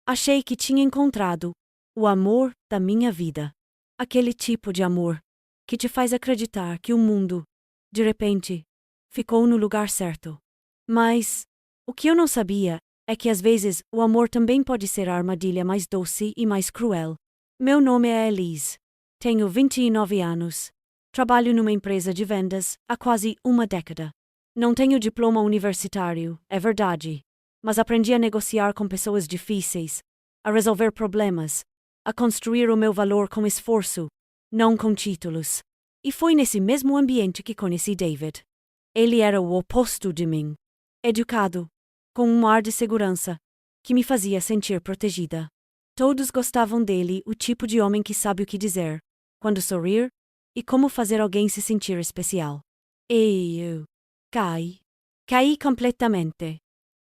Achei que tinha encontrado o amor da minha vida. Aquele tipo de amor que te faz acreditar que o mundo, de repente, ficou no lugar certo. Mas o que eu não sabia é que às vezes o amor também pode ser a armadilha mais doce e mais cruel. Meu nome é Elise. Tenho 29 anos. Trabalho numa empresa de vendas há quase uma década. Não tenho diploma universitário, é verdade. Mas aprendi a negociar com pessoas difíceis, a resolver problemas, a construir o meu valor com esforço, não com títulos. E foi nesse mesmo ambiente que conheci David. Ele era o oposto de mim. Educado, com um ar de segurança, que me fazia sentir protegida. Todos gostavam dele, o tipo de homem que sabe o que dizer, quando sorrir, e como fazer alguém se sentir especial. E eu caí completamente.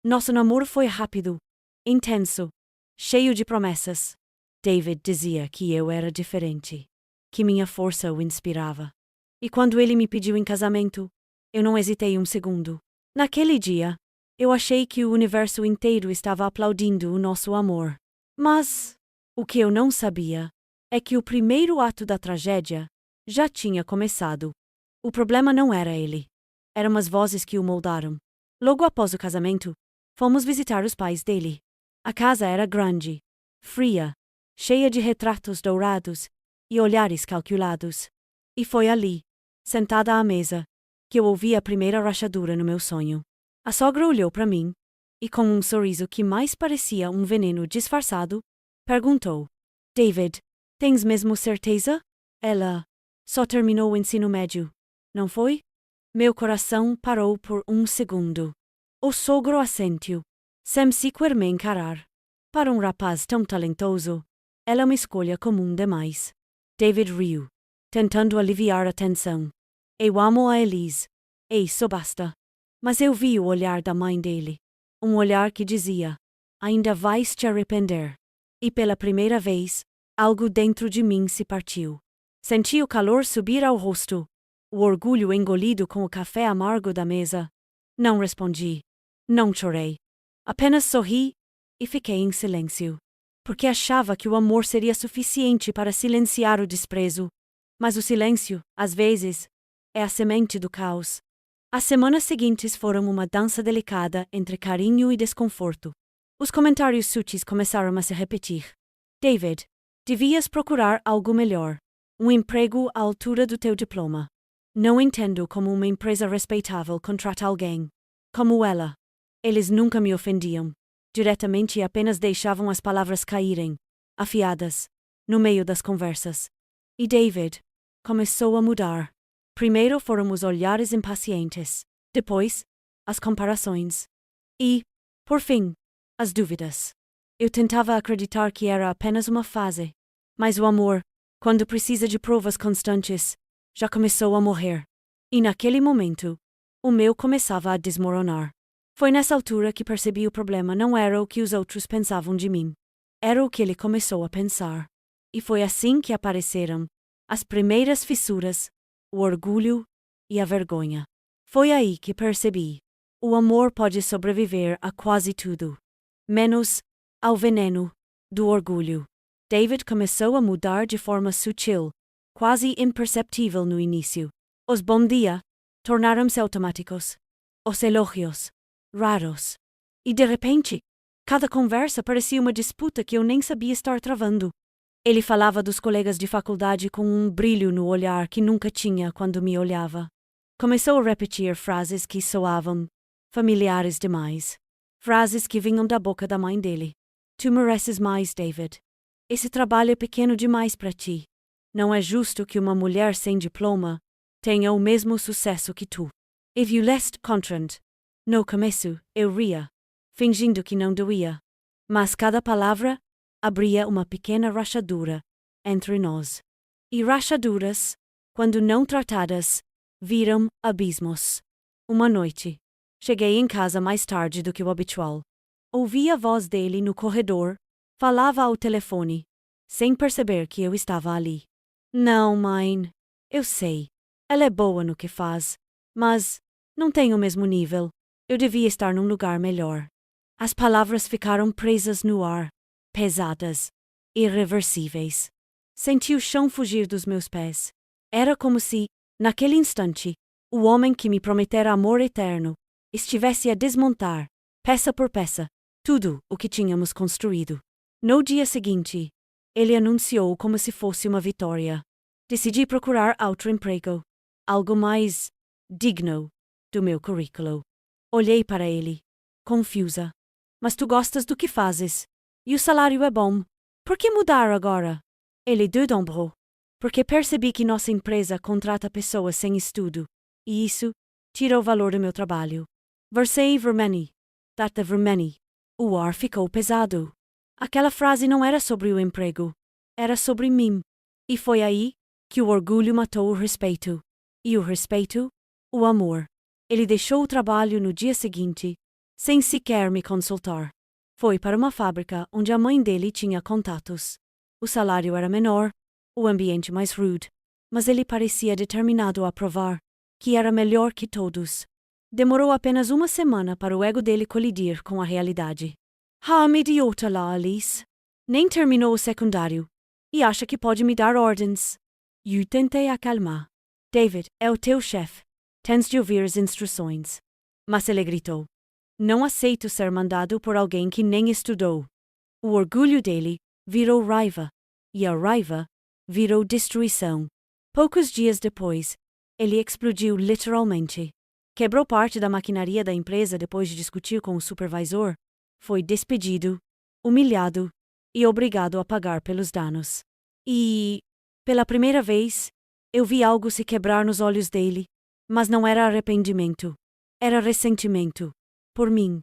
Nosso namoro foi rápido, intenso, cheio de promessas. David dizia que eu era diferente, que minha força o inspirava. E quando ele me pediu em casamento, eu não hesitei um segundo. Naquele dia, eu achei que o universo inteiro estava aplaudindo o nosso amor. Mas o que eu não sabia é que o primeiro ato da tragédia já tinha começado. O problema não era ele. Eram as vozes que o moldaram. Logo após o casamento, fomos visitar os pais dele. A casa era grande, fria, cheia de retratos dourados e olhares calculados. E foi ali, sentada à mesa, que eu ouvi a primeira rachadura no meu sonho. A sogra olhou para mim e, com um sorriso que mais parecia um veneno disfarçado, perguntou: David, tens mesmo certeza? Ela só terminou o ensino médio, não foi? Meu coração parou por um segundo. O sogro assentiu, sem sequer me encarar. Para um rapaz tão talentoso, ela é uma escolha comum demais. David riu, tentando aliviar a tensão. Eu amo a Elise, e isso basta. Mas eu vi o olhar da mãe dele. Um olhar que dizia: ainda vais te arrepender. E pela primeira vez, algo dentro de mim se partiu. Senti o calor subir ao rosto, o orgulho engolido com o café amargo da mesa. Não respondi. Não chorei. Apenas sorri e fiquei em silêncio. Porque achava que o amor seria suficiente para silenciar o desprezo. Mas o silêncio, às vezes, é a semente do caos. As semanas seguintes foram uma dança delicada entre carinho e desconforto. Os comentários sutis começaram a se repetir. David, devias procurar algo melhor. Um emprego à altura do teu diploma. Não entendo como uma empresa respeitável contrata alguém como ela. Eles nunca me ofendiam. Diretamente apenas deixavam as palavras caírem, afiadas, no meio das conversas. E David começou a mudar. Primeiro foram os olhares impacientes, depois, as comparações. E, por fim, as dúvidas. Eu tentava acreditar que era apenas uma fase. Mas o amor, quando precisa de provas constantes, já começou a morrer. E naquele momento, o meu começava a desmoronar. Foi nessa altura que percebi o problema não era o que os outros pensavam de mim. Era o que ele começou a pensar. E foi assim que apareceram as primeiras fissuras, o orgulho e a vergonha. Foi aí que percebi: o amor pode sobreviver a quase tudo, menos ao veneno do orgulho. David começou a mudar de forma sutil, quase imperceptível no início. Os bom dia tornaram-se automáticos. Os elogios, raros. E de repente, cada conversa parecia uma disputa que eu nem sabia estar travando. Ele falava dos colegas de faculdade com um brilho no olhar que nunca tinha quando me olhava. Começou a repetir frases que soavam familiares demais. Frases que vinham da boca da mãe dele. Tu mereces mais, David. Esse trabalho é pequeno demais para ti. Não é justo que uma mulher sem diploma tenha o mesmo sucesso que tu. E violeste contrand. No começo, eu ria, fingindo que não doía. Mas cada palavra abria uma pequena rachadura entre nós. E rachaduras, quando não tratadas, viram abismos. Uma noite, cheguei em casa mais tarde do que o habitual. Ouvi a voz dele no corredor, falava ao telefone, sem perceber que eu estava ali. Não, mãe. Eu sei. Ela é boa no que faz, mas não tem o mesmo nível. Eu devia estar num lugar melhor. As palavras ficaram presas no ar, pesadas, irreversíveis. Senti o chão fugir dos meus pés. Era como se, naquele instante, o homem que me prometera amor eterno estivesse a desmontar, peça por peça, tudo o que tínhamos construído. No dia seguinte, ele anunciou como se fosse uma vitória. Decidi procurar outro emprego, algo mais digno do meu currículo. Olhei para ele, confusa. Mas tu gostas do que fazes, e o salário é bom. Por que mudar agora? Ele dedombrou. Porque percebi que nossa empresa contrata pessoas sem estudo, e isso tira o valor do meu trabalho. Versei vermelho. Data vermelho. O ar ficou pesado. Aquela frase não era sobre o emprego. Era sobre mim. E foi aí que o orgulho matou o respeito. E o respeito, o amor. Ele deixou o trabalho no dia seguinte, sem sequer me consultar. Foi para uma fábrica onde a mãe dele tinha contatos. O salário era menor, o ambiente mais rude, mas ele parecia determinado a provar que era melhor que todos. Demorou apenas uma semana para o ego dele colidir com a realidade. Uma idiota lá, Alice. Nem terminou o secundário. E acha que pode me dar ordens. Eu tentei acalmar. David, é o teu chefe. Tens de ouvir as instruções. Mas ele gritou. Não aceito ser mandado por alguém que nem estudou. O orgulho dele virou raiva. E a raiva virou destruição. Poucos dias depois, ele explodiu literalmente. Quebrou parte da maquinaria da empresa depois de discutir com o supervisor. Foi despedido, humilhado e obrigado a pagar pelos danos. E, pela primeira vez, eu vi algo se quebrar nos olhos dele, mas não era arrependimento. Era ressentimento. Por mim.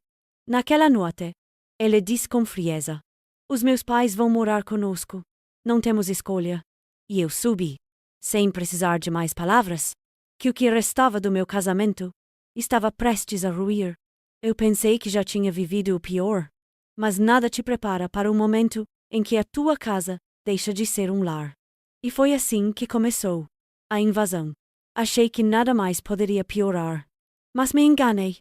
Naquela noite, ele disse com frieza: os meus pais vão morar conosco. Não temos escolha. E eu subi, sem precisar de mais palavras, que o que restava do meu casamento estava prestes a ruir. Eu pensei que já tinha vivido o pior, mas nada te prepara para o momento em que a tua casa deixa de ser um lar. E foi assim que começou a invasão. Achei que nada mais poderia piorar. Mas me enganei.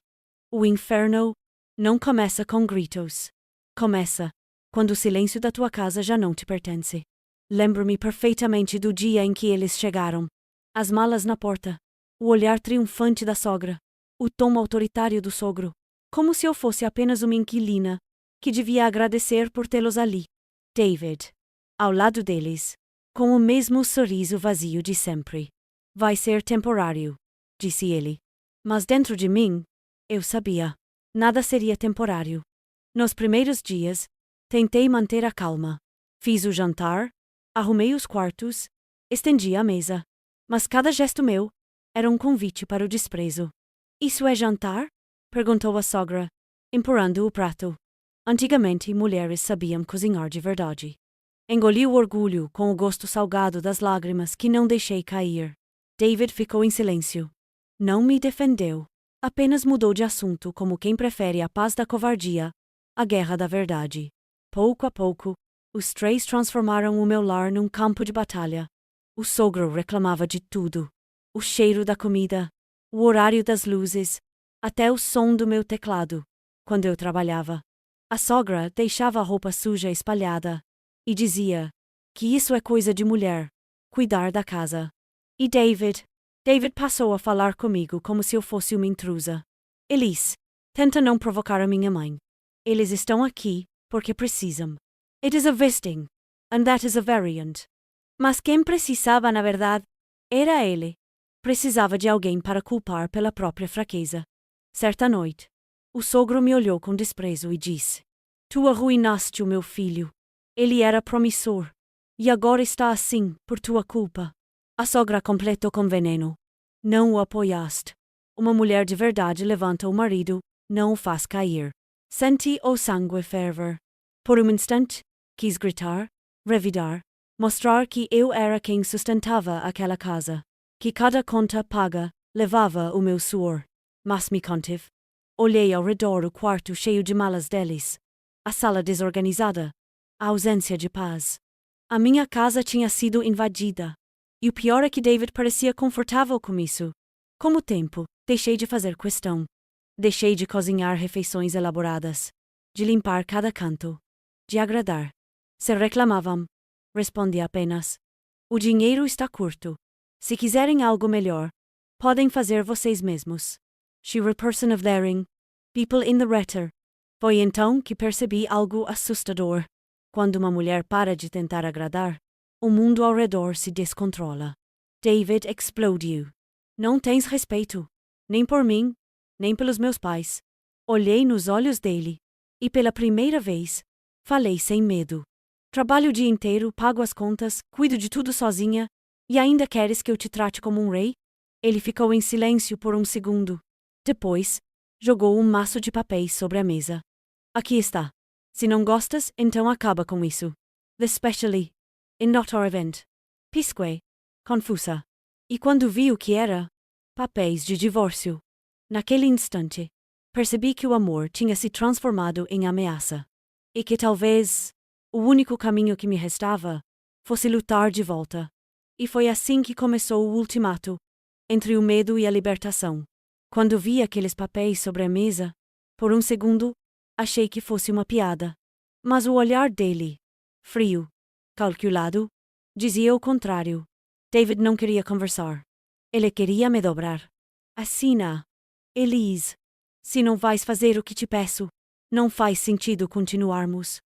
O inferno não começa com gritos. Começa quando o silêncio da tua casa já não te pertence. Lembro-me perfeitamente do dia em que eles chegaram. As malas na porta, o olhar triunfante da sogra, o tom autoritário do sogro, como se eu fosse apenas uma inquilina que devia agradecer por tê-los ali. David, ao lado deles, com o mesmo sorriso vazio de sempre. Vai ser temporário, disse ele. Mas dentro de mim, eu sabia. Nada seria temporário. Nos primeiros dias, tentei manter a calma. Fiz o jantar, arrumei os quartos, estendi a mesa. Mas cada gesto meu era um convite para o desprezo. Isso é jantar? Perguntou a sogra, empurrando o prato. Antigamente, mulheres sabiam cozinhar de verdade. Engoli o orgulho com o gosto salgado das lágrimas que não deixei cair. David ficou em silêncio. Não me defendeu. Apenas mudou de assunto como quem prefere a paz da covardia à guerra da verdade. Pouco a pouco, os três transformaram o meu lar num campo de batalha. O sogro reclamava de tudo. O cheiro da comida, o horário das luzes, até o som do meu teclado, quando eu trabalhava. A sogra deixava a roupa suja espalhada e dizia que isso é coisa de mulher, cuidar da casa. E David passou a falar comigo como se eu fosse uma intrusa. Elise, tenta não provocar a minha mãe. Eles estão aqui porque precisam. It is a visiting, and that is a variant. Mas quem precisava, na verdade, era ele. Precisava de alguém para culpar pela própria fraqueza. Certa noite, o sogro me olhou com desprezo e disse: Tu arruinaste o meu filho. Ele era promissor. E agora está assim, por tua culpa. A sogra completou com veneno. Não o apoiaste. Uma mulher de verdade levanta o marido, não o faz cair. Senti o sangue ferver. Por um instante, quis gritar, revidar, mostrar que eu era quem sustentava aquela casa, que cada conta paga levava o meu suor. Mas me contive. Olhei ao redor o quarto cheio de malas deles, a sala desorganizada, a ausência de paz. A minha casa tinha sido invadida. E o pior é que David parecia confortável com isso. Com o tempo, deixei de fazer questão. Deixei de cozinhar refeições elaboradas, de limpar cada canto, de agradar. Se reclamavam, respondi apenas: o dinheiro está curto. Se quiserem algo melhor, podem fazer vocês mesmos. She were person of daring. People in the letter. Foi então que percebi algo assustador. Quando uma mulher para de tentar agradar, o mundo ao redor se descontrola. David explodiu. Não tens respeito. Nem por mim, nem pelos meus pais. Olhei nos olhos dele. E pela primeira vez, falei sem medo. Trabalho o dia inteiro, pago as contas, cuido de tudo sozinha, e ainda queres que eu te trate como um rei? Ele ficou em silêncio por um segundo. Depois, jogou um maço de papéis sobre a mesa. Aqui está. Se não gostas, então acaba com isso. The specially. In not our event. Pisquei. Confusa. E quando vi o que era? Papéis de divórcio. Naquele instante, percebi que o amor tinha se transformado em ameaça. E que talvez o único caminho que me restava fosse lutar de volta. E foi assim que começou o ultimato, entre o medo e a libertação. Quando vi aqueles papéis sobre a mesa, por um segundo, achei que fosse uma piada. Mas o olhar dele, frio, calculado, dizia o contrário. David não queria conversar. Ele queria me dobrar. Assina. Elise. Se não vais fazer o que te peço, não faz sentido continuarmos.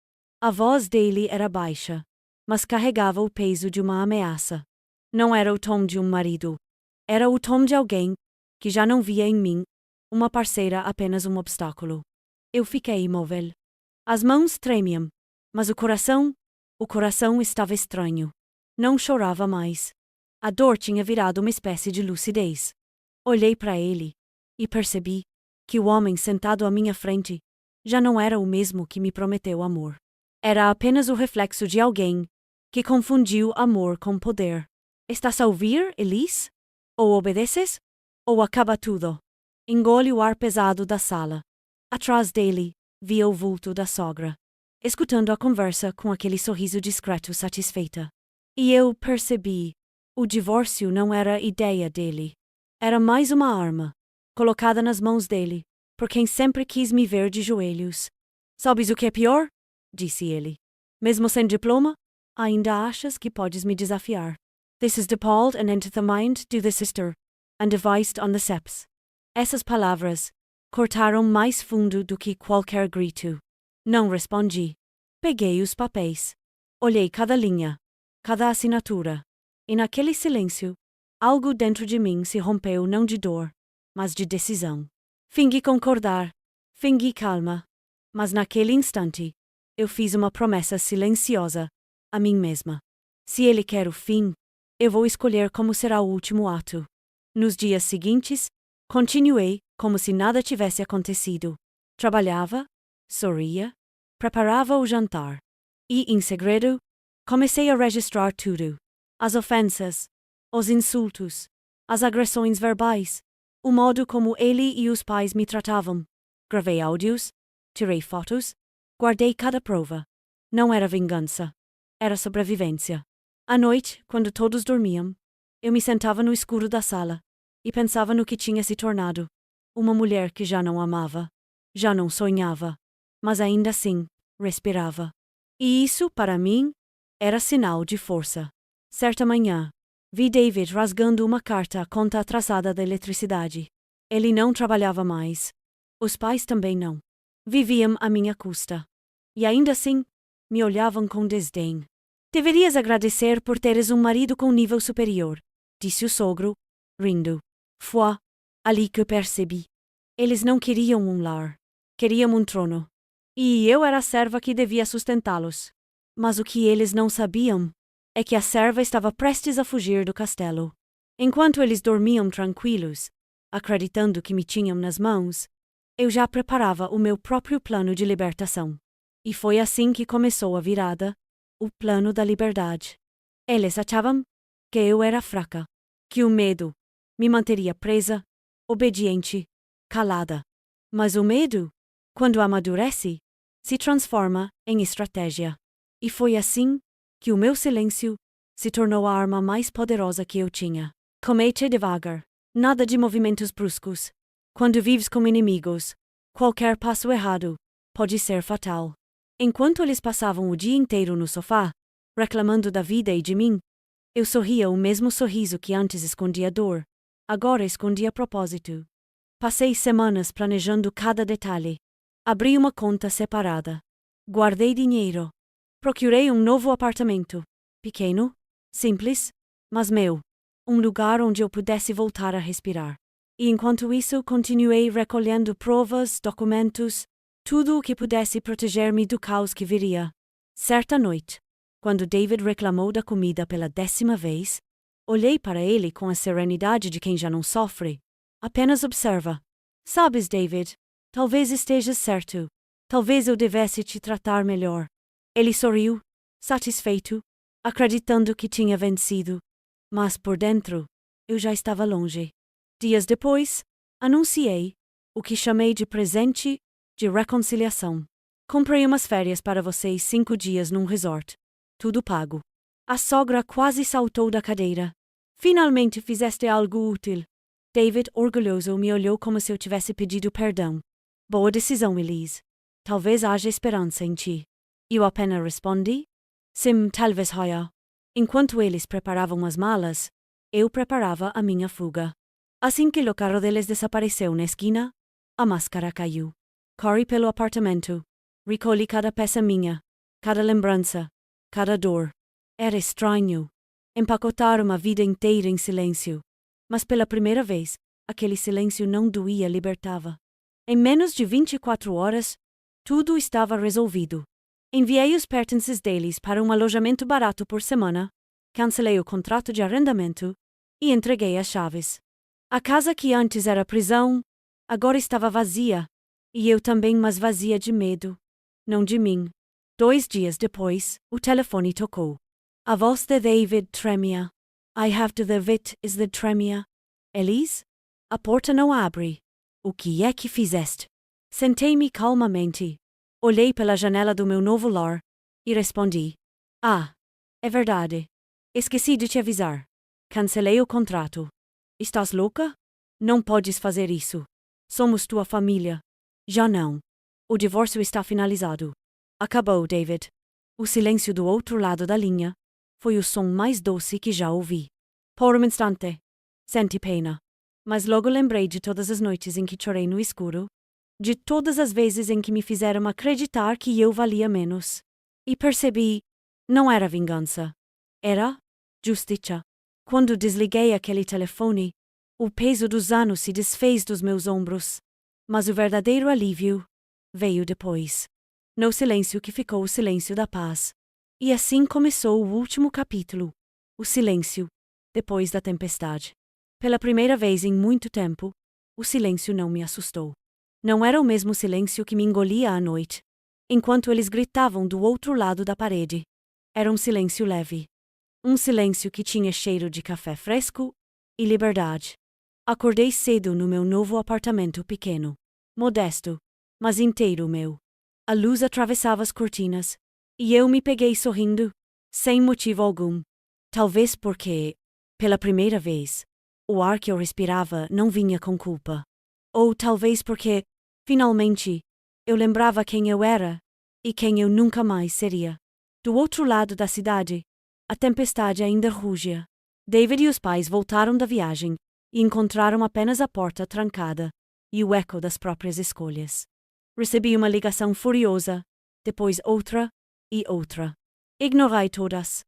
A voz dele era baixa, mas carregava o peso de uma ameaça. Não era o tom de um marido. Era o tom de alguém que já não via em mim uma parceira, apenas um obstáculo. Eu fiquei imóvel. As mãos tremiam, mas o coração estava estranho. Não chorava mais. A dor tinha virado uma espécie de lucidez. Olhei para ele e percebi que o homem sentado à minha frente já não era o mesmo que me prometeu amor. Era apenas o reflexo de alguém que confundiu amor com poder. Estás a ouvir, Elise? Ou obedeces, ou acaba tudo. Engole o ar pesado da sala. Atrás dele, via o vulto da sogra, escutando a conversa com aquele sorriso discreto satisfeita. E eu percebi, o divórcio não era a ideia dele. Era mais uma arma, colocada nas mãos dele, por quem sempre quis me ver de joelhos. Sabes o que é pior? Disse ele. Mesmo sem diploma, ainda achas que podes me desafiar. This is depalled and into the mind do the sister, and devised on the seps. Essas palavras cortaram mais fundo do que qualquer grito. Não respondi. Peguei os papéis. Olhei cada linha, cada assinatura. E naquele silêncio, algo dentro de mim se rompeu não de dor, mas de decisão. Fingi concordar. Fingi calma. Mas naquele instante, eu fiz uma promessa silenciosa a mim mesma. Se ele quer o fim, eu vou escolher como será o último ato. Nos dias seguintes, continuei como se nada tivesse acontecido. Trabalhava, sorria, preparava o jantar. E, em segredo, comecei a registrar tudo. As ofensas, os insultos, as agressões verbais, o modo como ele e os pais me tratavam. Gravei áudios, tirei fotos, guardei cada prova. Não era vingança. Era sobrevivência. À noite, quando todos dormiam, eu me sentava no escuro da sala e pensava no que tinha se tornado. Uma mulher que já não amava, já não sonhava, mas ainda assim, respirava. E isso, para mim, era sinal de força. Certa manhã, vi David rasgando uma carta à conta atrasada da eletricidade. Ele não trabalhava mais. Os pais também não. Viviam à minha custa. E ainda assim, me olhavam com desdém. Deverias agradecer por teres um marido com nível superior, disse o sogro, rindo. Foi ali que percebi. Eles não queriam um lar. Queriam um trono. E eu era a serva que devia sustentá-los. Mas o que eles não sabiam é que a serva estava prestes a fugir do castelo. Enquanto eles dormiam tranquilos, acreditando que me tinham nas mãos, eu já preparava o meu próprio plano de libertação. E foi assim que começou a virada, o plano da liberdade. Eles achavam que eu era fraca, que o medo me manteria presa, obediente, calada. Mas o medo, quando amadurece, se transforma em estratégia. E foi assim que o meu silêncio se tornou a arma mais poderosa que eu tinha. Comete devagar, nada de movimentos bruscos. Quando vives com inimigos, qualquer passo errado pode ser fatal. Enquanto eles passavam o dia inteiro no sofá, reclamando da vida e de mim, eu sorria o mesmo sorriso que antes escondia dor. Agora escondia propósito. Passei semanas planejando cada detalhe. Abri uma conta separada. Guardei dinheiro. Procurei um novo apartamento. Pequeno, simples, mas meu. Um lugar onde eu pudesse voltar a respirar. E enquanto isso, continuei recolhendo provas, documentos, tudo o que pudesse proteger-me do caos que viria. Certa noite, quando David reclamou da comida pela 10ª vez, olhei para ele com a serenidade de quem já não sofre. Apenas observa. Sabes, David, talvez estejas certo. Talvez eu devesse te tratar melhor. Ele sorriu, satisfeito, acreditando que tinha vencido. Mas por dentro, eu já estava longe. Dias depois, anunciei o que chamei de presente de reconciliação. Comprei umas férias para vocês 5 dias num resort. Tudo pago. A sogra quase saltou da cadeira. Finalmente fizeste algo útil. David, orgulhoso, me olhou como se eu tivesse pedido perdão. Boa decisão, Elise. Talvez haja esperança em ti. Eu apenas respondi: sim, talvez haja. Enquanto eles preparavam as malas, eu preparava a minha fuga. Assim que o carro deles desapareceu na esquina, a máscara caiu. Corri pelo apartamento. Recolhi cada peça minha, cada lembrança, cada dor. Era estranho. Empacotar uma vida inteira em silêncio. Mas pela primeira vez, aquele silêncio não doía, libertava. Em menos de 24 horas, tudo estava resolvido. Enviei os pertences deles para um alojamento barato por semana, cancelei o contrato de arrendamento e entreguei as chaves. A casa que antes era prisão, agora estava vazia, e eu também, mas vazia de medo. Não de mim. 2 dias depois, o telefone tocou. A voz de David tremia. I have to the it is the tremia. Elise? A porta não abre. O que é que fizeste? Sentei-me calmamente. Olhei pela janela do meu novo lar e respondi: ah, é verdade. Esqueci de te avisar. Cancelei o contrato. Estás louca? Não podes fazer isso. Somos tua família. Já não. O divórcio está finalizado. Acabou, David. O silêncio do outro lado da linha foi o som mais doce que já ouvi. Por um instante, senti pena. Mas logo lembrei de todas as noites em que chorei no escuro, de todas as vezes em que me fizeram acreditar que eu valia menos. E percebi, não era vingança. Era justiça. Quando desliguei aquele telefone, o peso dos anos se desfez dos meus ombros. Mas o verdadeiro alívio veio depois. No silêncio que ficou o silêncio da paz. E assim começou o último capítulo. O silêncio, depois da tempestade. Pela primeira vez em muito tempo, o silêncio não me assustou. Não era o mesmo silêncio que me engolia à noite, enquanto eles gritavam do outro lado da parede. Era um silêncio leve. Um silêncio que tinha cheiro de café fresco e liberdade. Acordei cedo no meu novo apartamento pequeno. Modesto, mas inteiro meu. A luz atravessava as cortinas, e eu me peguei sorrindo, sem motivo algum. Talvez porque, pela primeira vez, o ar que eu respirava não vinha com culpa. Ou talvez porque, finalmente, eu lembrava quem eu era e quem eu nunca mais seria. Do outro lado da cidade, a tempestade ainda rugia. David e os pais voltaram da viagem e encontraram apenas a porta trancada e o eco das próprias escolhas. Recebi uma ligação furiosa, depois outra e outra. Ignorei todas.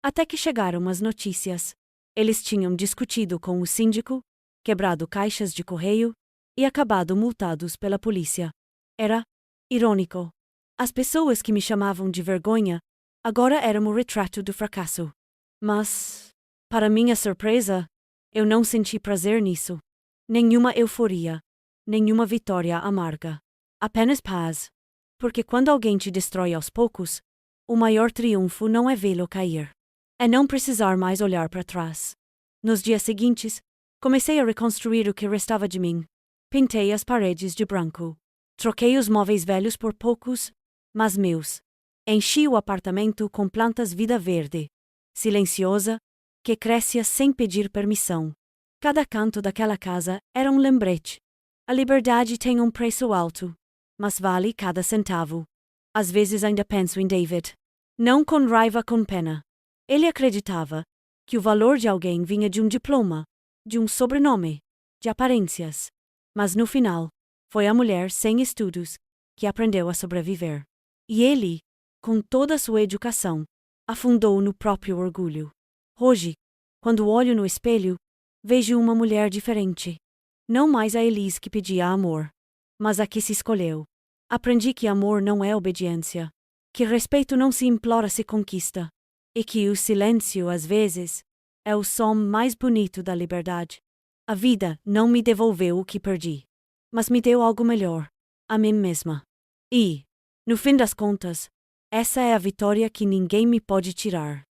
Até que chegaram as notícias. Eles tinham discutido com o síndico, quebrado caixas de correio e acabado multados pela polícia. Era irônico. As pessoas que me chamavam de vergonha agora eram o retrato do fracasso. Mas, para minha surpresa, eu não senti prazer nisso. Nenhuma euforia, nenhuma vitória amarga. Apenas paz. Porque quando alguém te destrói aos poucos, o maior triunfo não é vê-lo cair. É não precisar mais olhar para trás. Nos dias seguintes, comecei a reconstruir o que restava de mim. Pintei as paredes de branco. Troquei os móveis velhos por poucos, mas meus. Enchi o apartamento com plantas vida verde, silenciosa, que crescia sem pedir permissão. Cada canto daquela casa era um lembrete. A liberdade tem um preço alto, mas vale cada centavo. Às vezes ainda penso em David. Não com raiva, com pena. Ele acreditava que o valor de alguém vinha de um diploma, de um sobrenome, de aparências. Mas no final, foi a mulher sem estudos que aprendeu a sobreviver. E ele, com toda a sua educação, afundou no próprio orgulho. Hoje, quando olho no espelho, vejo uma mulher diferente. Não mais a Elise que pedia amor, mas a que se escolheu. Aprendi que amor não é obediência, que respeito não se implora, se conquista, e que o silêncio, às vezes, é o som mais bonito da liberdade. A vida não me devolveu o que perdi, mas me deu algo melhor, a mim mesma. E, no fim das contas, essa é a vitória que ninguém me pode tirar.